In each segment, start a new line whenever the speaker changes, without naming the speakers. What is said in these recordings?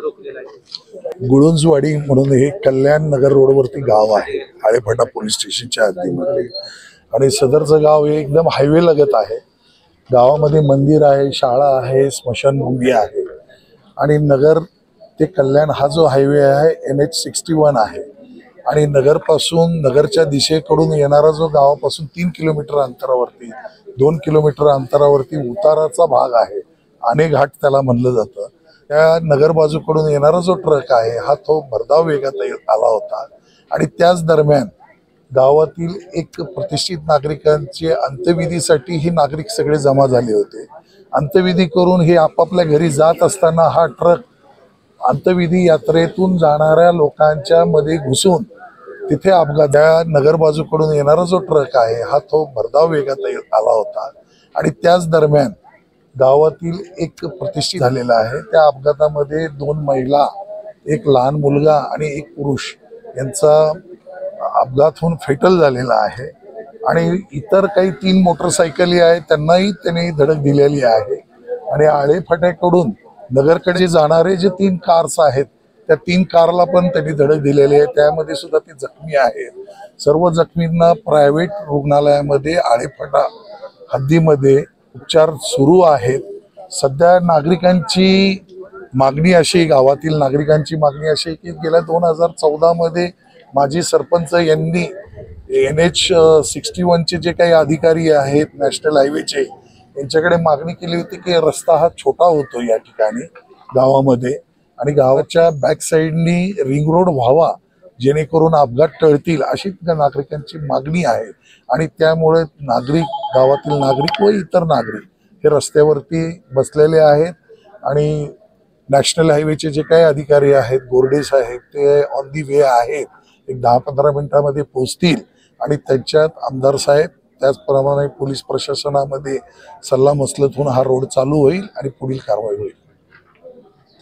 रोखलेला आहे?
गुळुंजवाडी म्हणून हे कल्याण नगर रोडवरती गाव आहे, आळेफाटा पोलीस स्टेशनच्या हद्दीमध्ये. आणि सदरचं गाव हे एकदम हायवे लगत आहे. गावामध्ये मंदिर आहे, शाळा आहे, स्मशानभूमी आहे. आणि नगर ते कल्याण हा जो हायवे आहे NH61 आहे. आणि नगरपासून नगरच्या दिशेकडून येणारा जो गावापासून 3 किलोमीटर अंतरावरती 2 किलोमीटर अंतरावरती उताराचा भाग आहे, आणे घाट त्याला म्हणलं जातं. त्या नगर बाजूकडून येणारा जो ट्रक आहे हा तो भरधाव वेगात आला होता. आणि त्याच दरम्यान गावातील एक प्रतिष्ठित नागरिकांचे अंत्यविधीसाठी ही नागरिक सगळे जमा झाले होते. अंत्यविधी करून हे आपापल्या घरी जात असताना हा ट्रक अंत्यविधी यात्रेतून जाणाऱ्या लोकांच्या मध्ये घुसून तिथे अपघात. त्या नगर बाजूकडून येणारा जो ट्रक आहे हा तो भरधाव वेगात आला होता. आणि त्याच दरम्यान गावातील एक प्रतिष्ठित झालेला आहे. त्या अपघातामध्ये 2 महिला, एक लहान मुलगा आणि एक पुरुष यांचा अपघात होऊन फेटल झालेला आहे. आणि इतर काही 3 मोटरसायकली आहेत त्यांनाही त्यांनी धडक दिलेली आहे. आणि आळेफाट्याकडून नगरकडे जाणारे जे 3 कार्स आहेत त्या 3 कारला पण त्यांनी धडक दिलेली आहे. त्यामध्ये सुद्धा ती जखमी आहेत. सर्व जखमींना प्रायव्हेट रुग्णालयामध्ये आळेफाटा हद्दीमध्ये उपचार सुरू आहेत. सध्या नागरिकांची मागणी अशी, गावातील नागरिकांची मागणी अशी की गेल्या 2014 मध्ये माजी सरपंच यांनी NH61चे जे काही अधिकारी आहेत नॅशनल हायवेचे यांच्याकडे मागणी केली होती की रस्ता हा छोटा होतो या ठिकाणी गावामध्ये आणि गावाच्या बॅक साईडनी रिंग रोड व्हावा जेणेकरून अपघात टळतील अशी नागरिकांची मागणी आहे. आणि त्यामुळे नागरिक, गावातील नागरिक व इतर नागरिक हे रस्त्यावरती बसलेले आहेत. आणि नॅशनल हायवेचे जे काही अधिकारी आहेत, गोरडे साहेब, ते ऑन दी वे आहेत. एक 10-15 मिनिटांमध्ये पोहोचतील. आणि त्यांच्यात आमदार साहेब, त्याचप्रमाणे पोलीस प्रशासनामध्ये सल्लामसलत होऊन हा रोड चालू होईल आणि पुढील कारवाई होईल.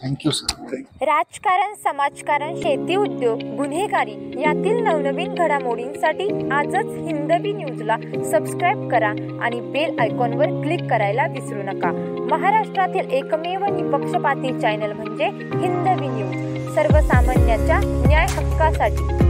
Thank you sir.
राजकारण, समाजकारण, शेती, उद्योग, गुन्हेगारी यातील नवनवीन घडामोडींसाठी आजच हिंदवी न्यूजला सबस्क्राईब करा आणि बेल आयकॉनवर क्लिक करायला विसरू नका. महाराष्ट्रातील एकमेव निपक्षपाती चॅनल म्हणजे हिंदवी न्यूज, सर्वसामान्यांच्या न्याय हक्कासाठी.